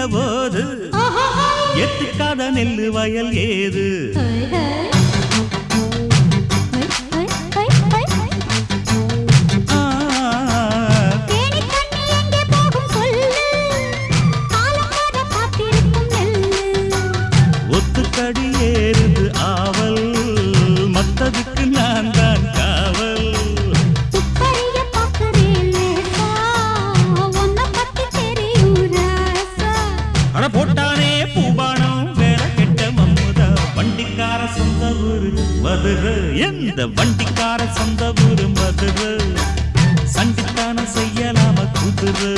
போது எத்துக்காத நெல்லு வயல் ஏது ஒத்துக்கடி ஏறுது ஆவல் மத்ததுக்கு நான் தான் காவல் போட்டானே பூபானம் வேற கெட்ட மம்முதா வண்டிக்கார சொந்த ஊரு மதுரை எந்த வண்டிக்கார சொந்த ஊரு மதுரை சண்டித்தான செய்யலாம குதிரை